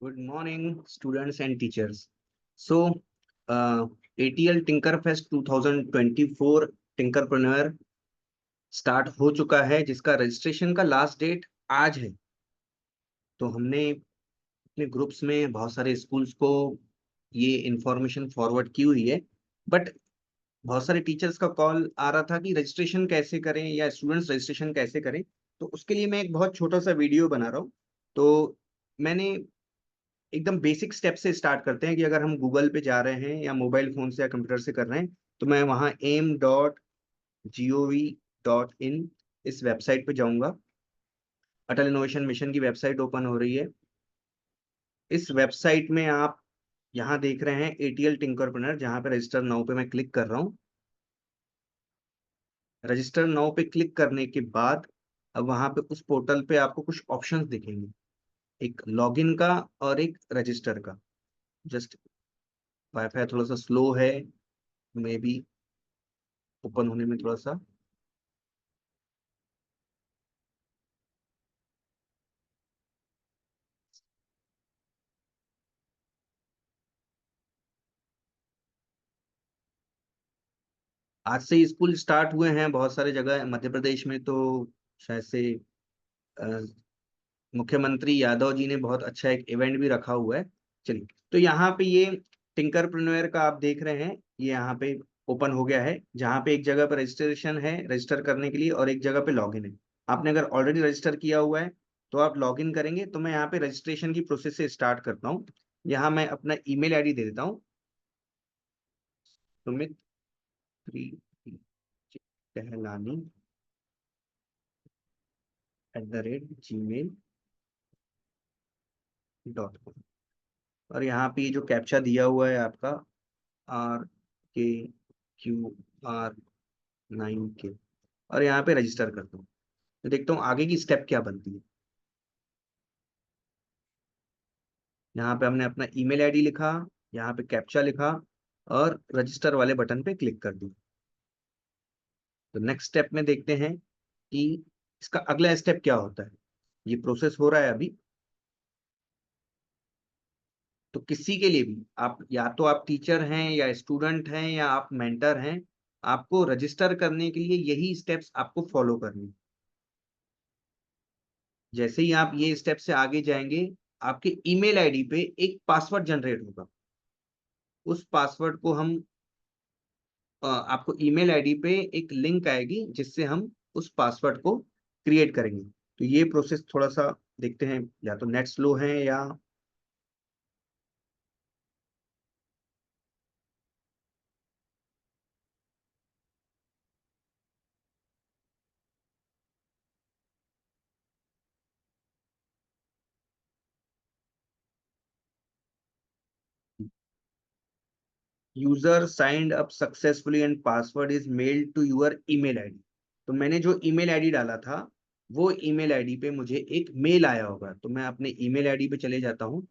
Good morning, students and teachers. So, ATL Tinkerfest 2024 Tinkerpreneur start हो चुका है, जिसका रजिस्ट्रेशन का लास्ट डेट आज है। तो हमने अपने ग्रुप्स में बहुत सारे स्कूल्स को ये इंफॉर्मेशन फॉरवर्ड की हुई है। बट बहुत सारे टीचर्स का कॉल आ रहा था कि रजिस्ट्रेशन कैसे करें या स्टूडेंट्स रजिस्ट्रेशन कैसे करें। तो उसके लिए मैं एक बहुत छोटा सा वीडियो बना रहा हूँ। तो मैंने एकदम बेसिक स्टेप से स्टार्ट करते हैं कि अगर हम गूगल पे जा रहे हैं या मोबाइल फोन से या कंप्यूटर से कर रहे हैं, तो मैं वहाँ aim.gov.in इस वेबसाइट पे जाऊंगा। अटल इनोवेशन मिशन की वेबसाइट ओपन हो रही है। इस वेबसाइट में आप यहाँ देख रहे हैं एटीएल टिंकरप्रेन्योर, जहाँ पे रजिस्टर नाउ पे मैं क्लिक कर रहा हूँ। रजिस्टर नाउ पे क्लिक करने के बाद अब वहाँ पे उस पोर्टल पे आपको कुछ ऑप्शंस दिखेंगे, एक लॉगिन का और एक रजिस्टर का। जस्ट वाईफाई थोड़ा सा स्लो है, मे बी ओपन होने में थोड़ा सा। आज से स्कूल स्टार्ट हुए हैं बहुत सारे जगह मध्य प्रदेश में। तो शायद से अ, मुख्यमंत्री यादव जी ने बहुत अच्छा एक इवेंट भी रखा हुआ है। चलिए, तो यहाँ पे ये टिंकरप्रेन्योर का आप देख रहे हैं, ये यहाँ पे ओपन हो गया है, जहाँ पे एक जगह पर रजिस्ट्रेशन है रजिस्टर करने के लिए और एक जगह पे लॉगिन है। आपने अगर ऑलरेडी रजिस्टर किया हुआ है तो आप लॉगिन करेंगे। तो मैं यहाँ पे रजिस्ट्रेशन की प्रोसेस से स्टार्ट करता हूँ। यहाँ मैं अपना ईमेल आईडी दे देता हूँ, सुमित टहलानी @gmail.com। और यहाँ पे ये जो कैप्चा दिया हुआ है आपका, RKQR9K, और यहाँ पे रजिस्टर करता हूँ। तो देखता हूँ आगे की स्टेप क्या बनती है। यहाँ पे हमने अपना ईमेल आईडी लिखा, यहाँ पे कैप्चा लिखा और रजिस्टर वाले बटन पे क्लिक कर दिया। तो नेक्स्ट स्टेप में देखते हैं कि इसका अगला स्टेप क्या होता है। ये प्रोसेस हो रहा है अभी। तो किसी के लिए भी, आप या तो आप टीचर हैं या स्टूडेंट हैं या आप मेंटर हैं, आपको रजिस्टर करने के लिए यही स्टेप्स आपको फॉलो करनी है। जैसे ही आप ये स्टेप से आगे जाएंगे, आपके ईमेल आईडी पे एक पासवर्ड जनरेट होगा। उस पासवर्ड को हम आपको ईमेल आईडी पे एक लिंक आएगी जिससे हम उस पासवर्ड को क्रिएट करेंगे। तो ये प्रोसेस थोड़ा सा देखते हैं, या तो नेट स्लो है या user signed up successfully and password is mailed to your email ID. तो मैंने जो ईमेल आईडी डाला था, वो ईमेल आईडी पे मुझे एक मेल आया होगा। तो मैं अपने ईमेल आईडी पे चले जाता हूँ।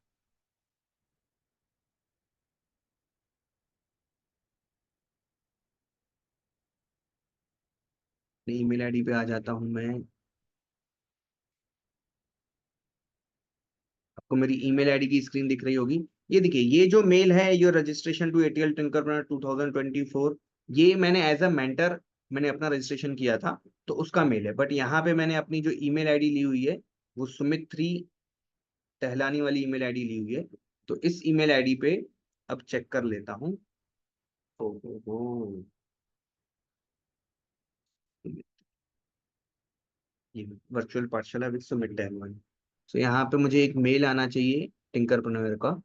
अपने ईमेल आईडी पे आ जाता हूँ मैं। आपको मेरी ईमेल आईडी की स्क्रीन दिख रही होगी। ये देखिए, ये जो मेल है, योर रजिस्ट्रेशन टू एटीएल टिंकरप्रेन्योर 2024, ये मैंने एज अ मेंटर मैंने अपना रजिस्ट्रेशन किया था, तो उसका मेल है। बट यहाँ पे मैंने अपनी जो ईमेल आईडी ली हुई है, वो सुमित थ्री टहलानी वाली ईमेल आईडी ली हुई है। तो इस ईमेल आईडी पे अब चेक कर लेता हूँ। ओ ये वर्चुअल पाठशाला विद सुमित टहलवानी। तो यहाँ पे मुझे एक मेल आना चाहिए टिंकरप्रेन्योर का।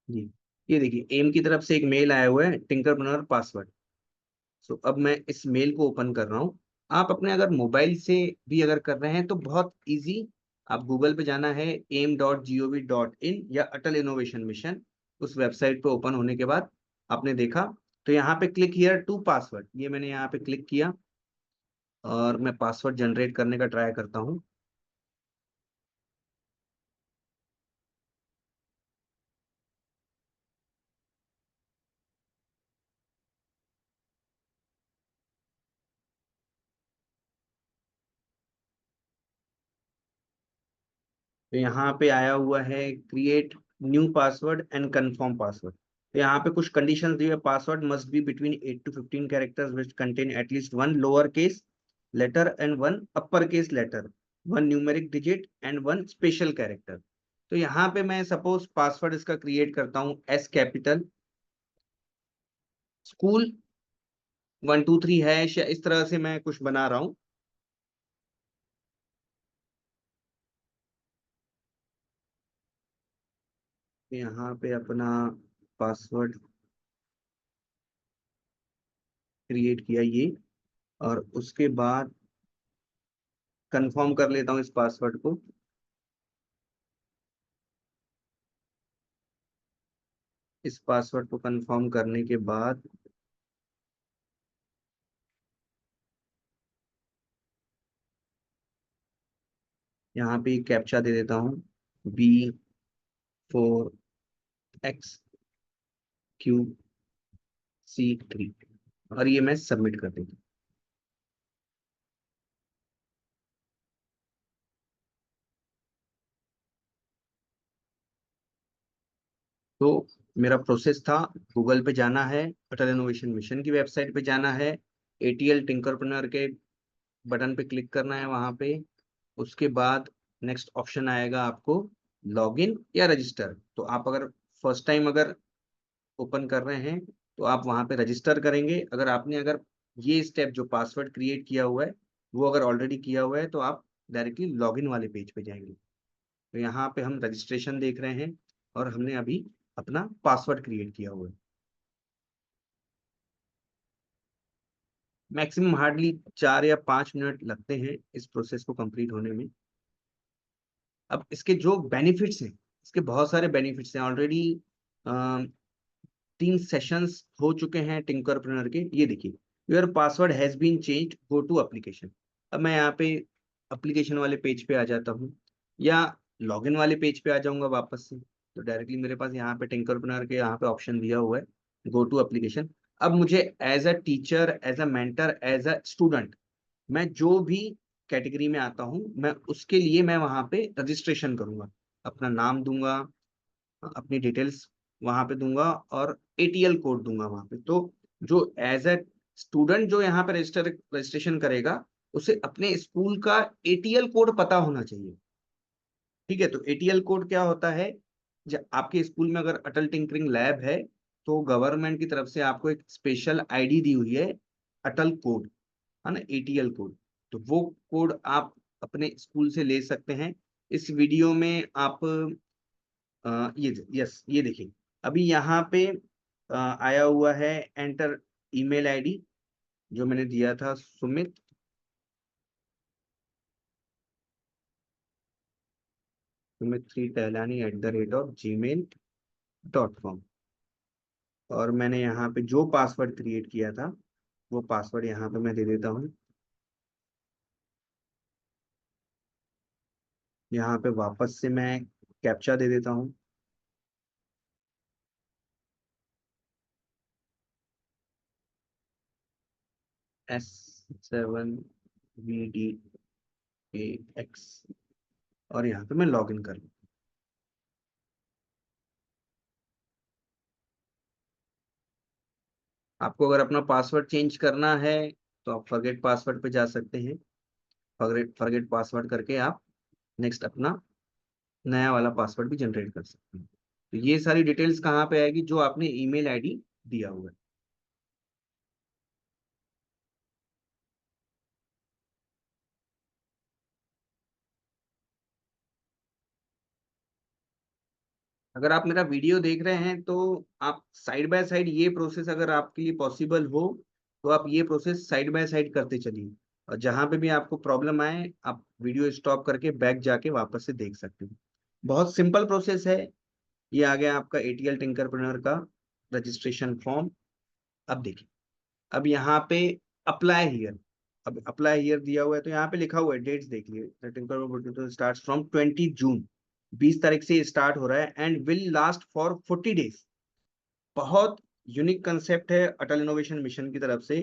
जी, ये देखिए एम की तरफ से एक मेल आया हुआ है, टिंकरप्रेन्योर पासवर्ड। सो अब मैं इस मेल को ओपन कर रहा हूँ। आप अपने अगर मोबाइल से भी अगर कर रहे हैं तो बहुत इजी। आप गूगल पे जाना है, aim.gov.in या अटल इनोवेशन मिशन। उस वेबसाइट पे ओपन होने के बाद आपने देखा, तो यहाँ पे क्लिक हियर टू पासवर्ड, ये मैंने यहाँ पे क्लिक किया और मैं पासवर्ड जनरेट करने का ट्राई करता हूँ। तो यहाँ पे आया हुआ है create new password and confirm password. तो यहाँ पे कुछ कंडीशंस दी हुई है। Password must be between 8 to 15 characters which contain at least one lower case letter and one upper case letter, one numeric digit and one special character. तो यहाँ पे मैं सपोज पासवर्ड इसका क्रिएट करता हूँ एस कैपिटल स्कूल 123 या इस तरह से मैं कुछ बना रहा हूँ। यहाँ पे अपना पासवर्ड क्रिएट किया ये, और उसके बाद कंफर्म कर लेता हूँ इस पासवर्ड को। इस पासवर्ड को कंफर्म करने के बाद यहाँ पे कैप्चा दे देता हूँ B4XQ3, और ये मैं सबमिट कर देता हूँ। तो मेरा प्रोसेस था, गूगल पे जाना है, अटल इनोवेशन मिशन की वेबसाइट पे जाना है, एटीएल टिंकरप्रेन्योर के बटन पे क्लिक करना है वहां पे। उसके बाद नेक्स्ट ऑप्शन आएगा आपको लॉगिन या रजिस्टर। तो आप अगर फर्स्ट टाइम अगर ओपन कर रहे हैं तो आप वहां पे रजिस्टर करेंगे। अगर ये स्टेप जो पासवर्ड क्रिएट किया हुआ है वो अगर ऑलरेडी किया हुआ है तो आप डायरेक्टली लॉगिन वाले पेज पे जाएंगे। तो यहाँ पे हम रजिस्ट्रेशन देख रहे हैं और हमने अभी अपना पासवर्ड क्रिएट किया हुआ है। मैक्सिमम हार्डली 4 या 5 मिनट लगते हैं इस प्रोसेस को कंप्लीट होने में। अब इसके जो बेनिफिट्स हैं, इसके बहुत सारे बेनिफिट्स हैं ऑलरेडी। 3 सेशंस हो चुके हैं टिंकरप्रेन्योर के। ये देखिए, your password has been changed, go to application. अब मैं यहाँ पे एप्लीकेशन वाले पेज पे आ जाता हूँ या लॉगिन वाले पेज पे आ जाऊंगा वापस से। तो डायरेक्टली मेरे पास यहाँ पे टिंकरप्रेन्योर के यहाँ पे ऑप्शन दिया हुआ है गो टू एप्लीकेशन। अब मुझे as a teacher, as a mentor, as a student, मैं जो भी कैटेगरी में आता हूँ मैं उसके लिए मैं वहां पे रजिस्ट्रेशन करूंगा, अपना नाम दूंगा, अपनी डिटेल्स वहां पे दूंगा और एटीएल कोड दूंगा वहां पे। तो जो एज ए स्टूडेंट जो यहाँ पे रजिस्ट्रेशन करेगा उसे अपने स्कूल का एटीएल कोड पता होना चाहिए। ठीक है, तो एटीएल कोड क्या होता है? जब आपके स्कूल में अगर अटल टिंकरिंग लैब है तो गवर्नमेंट की तरफ से आपको एक स्पेशल आईडी दी हुई है, अटल कोड, है ना, एटीएल कोड। तो वो कोड आप अपने स्कूल से ले सकते हैं। इस वीडियो में आप ये यस ये देखिए, अभी यहाँ पे आया हुआ है एंटर ईमेल आईडी जो मैंने दिया था, sumitri.tohlani@gmail.com। और मैंने यहाँ पे जो पासवर्ड क्रिएट किया था वो पासवर्ड यहाँ पे मैं दे देता हूँ। यहाँ पे वापस से मैं कैप्चा दे देता हूँ। S7VDAX, और यहाँ पे मैं लॉग इन कर लूँ। आपको अगर अपना पासवर्ड चेंज करना है तो आप फॉरगेट पासवर्ड पे जा सकते हैं। फॉरगेट फॉरगेट पासवर्ड करके आप नेक्स्ट अपना नया वाला पासवर्ड भी जनरेट कर सकते हैं। तो ये सारी डिटेल्स कहाँ पे आएगी? जो आपने ईमेल आईडी दिया हुआ है। अगर आप मेरा वीडियो देख रहे हैं तो आप साइड बाय साइड ये प्रोसेस अगर आपके लिए पॉसिबल हो तो आप ये प्रोसेस साइड बाय साइड करते चलिए, और जहां पे भी आपको प्रॉब्लम आए आप वीडियो स्टॉप करके बैक जाके वापस से देख सकते हैं। बहुत सिंपल प्रोसेस है। ये आ गया आपका एटीएल टिंकरप्रेन्योर का रजिस्ट्रेशन फॉर्म। अब देखिए, अब यहाँ पे अप्लाई हियर, अब अप्लाई हियर दिया हुआ है तो यहाँ पे लिखा हुआ है, डेट्स देख लिए, स्टार्ट फ्रॉम 20 जून, 20 तारीख से स्टार्ट हो रहा है and will last for 40 days. बहुत यूनिक कंसेप्ट है अटल इनोवेशन मिशन की तरफ से,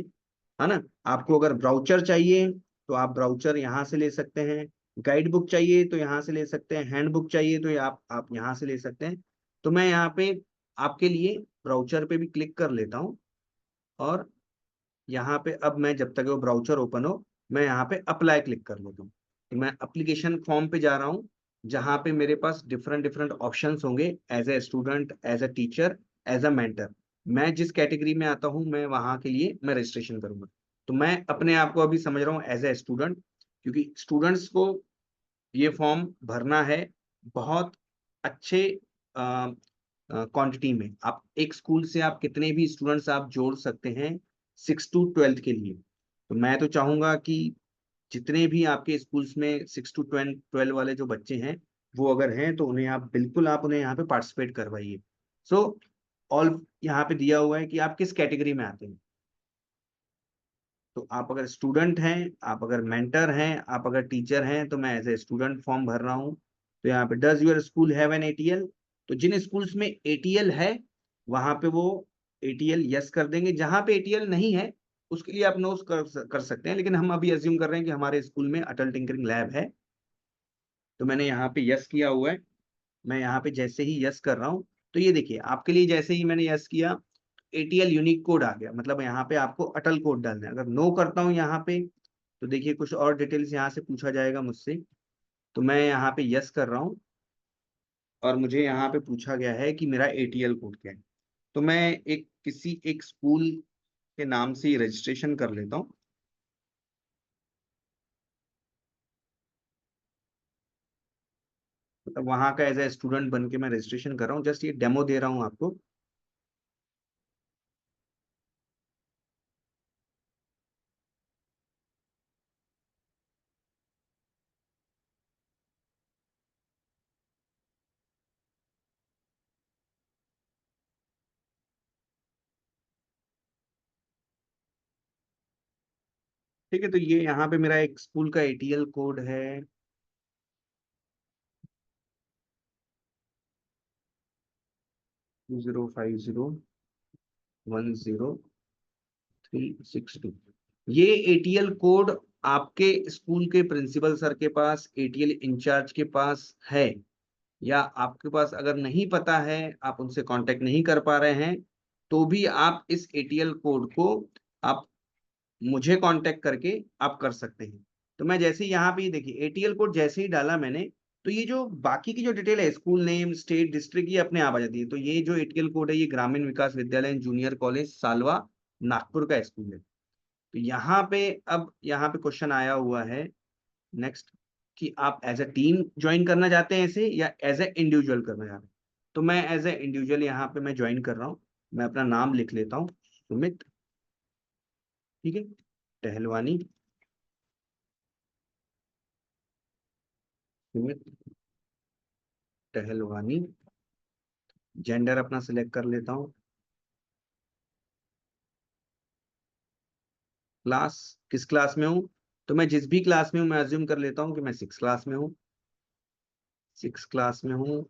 है ना। आपको अगर ब्राउचर चाहिए तो आप ब्राउचर यहाँ से ले सकते हैं। गाइड बुक चाहिए तो यहाँ से ले सकते हैं, हैंड बुक चाहिए तो आप यहाँ से ले सकते हैं। तो मैं यहाँ पे आपके लिए ब्राउचर पे भी क्लिक कर लेता हूँ, और यहाँ पे अब मैं जब तक वो ब्राउचर ओपन हो, मैं यहाँ पे अप्लाई क्लिक कर लेता हूँ। तो मैं एप्लीकेशन फॉर्म पे जा रहा हूँ, जहाँ पे मेरे पास डिफरेंट डिफरेंट ऑप्शंस होंगे, as a student, as a teacher, as a mentor. मैं जिस कैटेगरी में आता हूँ, मैं वहाँ के लिए मैं रजिस्ट्रेशन करूंगा। तो मैं अपने आप को अभी समझ रहा हूँ एज ए स्टूडेंट, क्योंकि स्टूडेंट्स को ये फॉर्म भरना है बहुत अच्छे क्वांटिटी में। आप एक स्कूल से आप कितने भी स्टूडेंट्स आप जोड़ सकते हैं 6 to 12 के लिए। तो मैं तो चाहूंगा कि जितने भी आपके स्कूल्स में 6 to 12 वाले जो बच्चे हैं, वो अगर हैं तो उन्हें आप उन्हें यहाँ पे पार्टिसिपेट करवाइए। सो ऑल यहाँ पे दिया हुआ है कि आप किस कैटेगरी में आते हैं। तो आप अगर स्टूडेंट हैं, आप अगर मेंटर हैं, आप अगर टीचर हैं, तो मैं एज ए स्टूडेंट फॉर्म भर रहा हूँ। तो यहाँ पे does your school have an ATL, तो जिन स्कूल्स में एटीएल है वहां पे वो एटीएल यस कर देंगे। जहां पे एटीएल नहीं है उसके लिए आप नो कर सकते हैं, लेकिन हम अभी अज्यूम कर रहे हैं कि हमारे स्कूल में अटल टिंकरिंग लैब है। तो मैंने यहाँ पे यस किया हुआ है। मैं यहाँ पे जैसे ही यस कर रहा हूँ, तो ये देखिए आपके लिए जैसे ही मैंने यस किया, एटीएल यूनिक कोड आ गया, मतलब यहाँ पे आपको अटल कोड डालना है। अगर नो करता हूँ यहाँ पे, तो देखिए कुछ और डिटेल्स यहाँ से पूछा जाएगा मुझसे। तो मैं यहाँ पे यस कर रहा हूँ, और मुझे यहाँ पे पूछा गया है कि मेरा एटीएल कोड क्या है। तो मैं किसी एक स्कूल के नाम से ही रजिस्ट्रेशन कर लेता हूँ। मतलब वहाँ का एज ए स्टूडेंट बन के मैं रजिस्ट्रेशन कर रहा हूँ, जस्ट ये डेमो दे रहा हूँ आपको। ठीक है, तो ये यहाँ पे मेरा एक स्कूल का एटीएल कोड है, 20501036 2। ये एटीएल कोड आपके स्कूल के प्रिंसिपल सर के पास, एटीएल इंचार्ज के पास है, या आपके पास अगर नहीं पता है, आप उनसे कांटेक्ट नहीं कर पा रहे हैं, तो भी आप इस एटीएल कोड को आप मुझे कांटेक्ट करके आप कर सकते हैं। तो मैं जैसे ही यहाँ पे ये देखिए एटीएल कोड जैसे ही डाला मैंने, तो ये जो बाकी की जो डिटेल है, स्कूल नेम, स्टेट, डिस्ट्रिक्ट, ये अपने आप आ जाती है। तो ये जो एटीएल कोड है, ये ग्रामीण विकास विद्यालय जूनियर कॉलेज सालवा नागपुर का स्कूल है। तो यहाँ पे अब यहाँ पे क्वेश्चन आया हुआ है नेक्स्ट, कि आप एज ए टीम ज्वाइन करना चाहते हैं इसे, या एज ए इंडिविजुअल करना चाहते हैं। तो मैं एज ए इंडिविजुअल यहाँ पे मैं ज्वाइन कर रहा हूँ। मैं अपना नाम लिख लेता हूँ, सुमित। ठीक है, टहलवानी, सुमित टहलवानी। जेंडर अपना सिलेक्ट कर लेता हूँ। क्लास, किस क्लास में हूँ, तो मैं जिस भी क्लास में हूँ मैं अज्यूम कर लेता हूँ कि मैं 6 क्लास में हूँ। 6 क्लास में हूँ।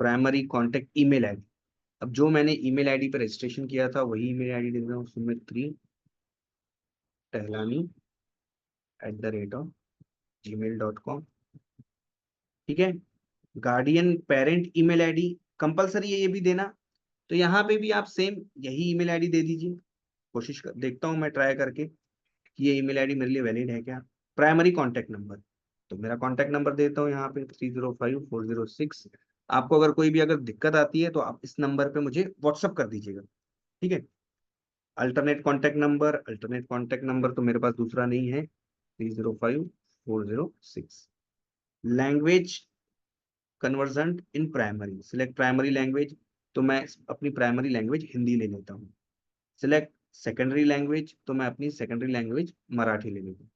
प्राइमरी कांटेक्ट ईमेल आईडी, अब जो मैंने ईमेल आईडी पर रजिस्ट्रेशन किया था वही ईमेल आईडी दे रहा हूँ, sumittrehlani@gmail.com। ठीक है, guardian parent email ID compulsory है ये भी देना। तो यहाँ पे भी आप सेम यही ईमेल आईडी दे दीजिए। कोशिश कर देखता हूँ मैं ट्राई करके कि ये ईमेल आईडी मेरे लिए वैलिड है क्या। प्राइमरी कांटेक्ट नंबर, तो मेरा कांटेक्ट नंबर देता हूँ यहाँ पे 305406। आपको अगर कोई भी अगर दिक्कत आती है तो आप इस नंबर पे मुझे व्हाट्सअप कर दीजिएगा। ठीक है, अल्टरनेट कॉन्टेक्ट नंबर तो मेरे पास दूसरा नहीं है, 305406। Language convergent in primary, select primary language, तो मैं अपनी प्राइमरी लैंग्वेज हिंदी ले लेता हूँ। सिलेक्ट सेकेंडरी लैंग्वेज, तो मैं अपनी सेकेंडरी लैंग्वेज मराठी ले लेता हूँ।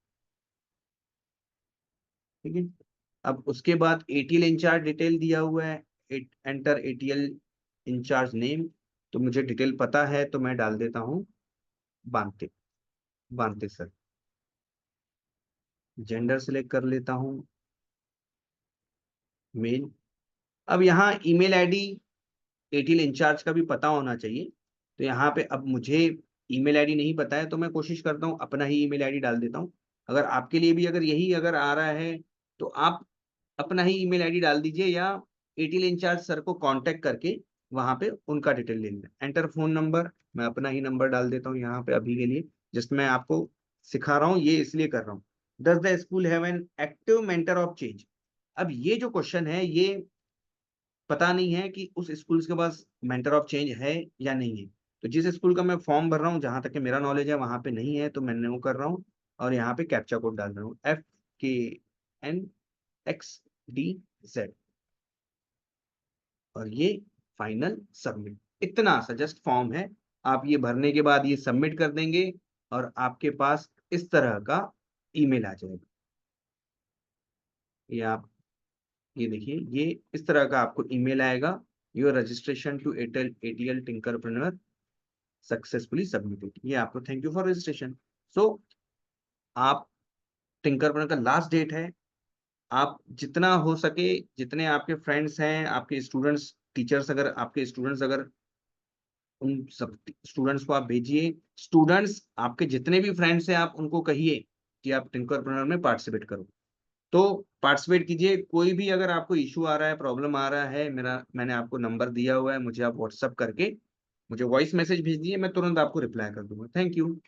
ठीक है, अब उसके बाद एटीएल इंचार्ज डिटेल दिया हुआ है, एंटर एटीएल इंचार्ज नेम, तो मुझे डिटेल पता है तो मैं डाल देता हूँ बांते, बांते सर। जेंडर सिलेक्ट कर लेता हूँ, मेल। अब यहाँ ईमेल आईडी एटीएल इंचार्ज का भी पता होना चाहिए। तो यहाँ पे अब मुझे ईमेल आईडी नहीं पता है, तो मैं कोशिश करता हूँ अपना ही ईमेल आईडी डाल देता हूँ। अगर आपके लिए भी अगर यही अगर आ रहा है तो आप अपना ही ईमेल आईडी डाल दीजिए या एटीएल इंचार्ज सर को कांटेक्ट करके वहां पे उनका डिटेल ले लेना। एंटर फोन नंबर, मैं अपना ही नंबर डाल देता हूँ यहाँ पे अभी के लिए, जिस मैं आपको सिखा रहा हूँ ये इसलिए कर रहा हूँ। Does the school have an active mentor of change? अब ये जो क्वेश्चन है ये पता नहीं है कि उस स्कूल के पास मेंटर ऑफ चेंज है या नहीं है। तो जिस स्कूल का मैं फॉर्म भर रहा हूँ, जहां तक कि मेरा नॉलेज है वहां पे नहीं है, तो मैंने वो कर रहा हूँ और यहाँ पे कैप्चा कोड डाल रहा हूँ, FKNXDZ, और ये फाइनल सबमिट। इतना सा जस्ट फॉर्म है, आप ये भरने के बाद ये सबमिट कर देंगे और आपके पास इस तरह का ईमेल आ जाएगा। ये आप ये देखिए, ये इस तरह का आपको ईमेल आएगा, your registration to ATL tinkerpreneur successfully submitted. ये आपको thank you for registration. So आप टिंकरप्रेन्योर का लास्ट डेट है, आप जितना हो सके, जितने आपके फ्रेंड्स हैं, आपके स्टूडेंट्स, टीचर्स, अगर आपके स्टूडेंट्स, अगर उन सब स्टूडेंट्स को आप भेजिए। स्टूडेंट्स आपके जितने भी फ्रेंड्स हैं, आप उनको कहिए कि आप टिंकरप्रेन्योर में पार्टिसिपेट करो। तो पार्टिसिपेट कीजिए। कोई भी अगर आपको इशू आ रहा है, प्रॉब्लम आ रहा है, मैंने आपको नंबर दिया हुआ है, मुझे आप व्हाट्सअप करके मुझे वॉइस मैसेज भेज दिए, मैं तुरंत आपको रिप्लाई कर दूंगा। Thank you.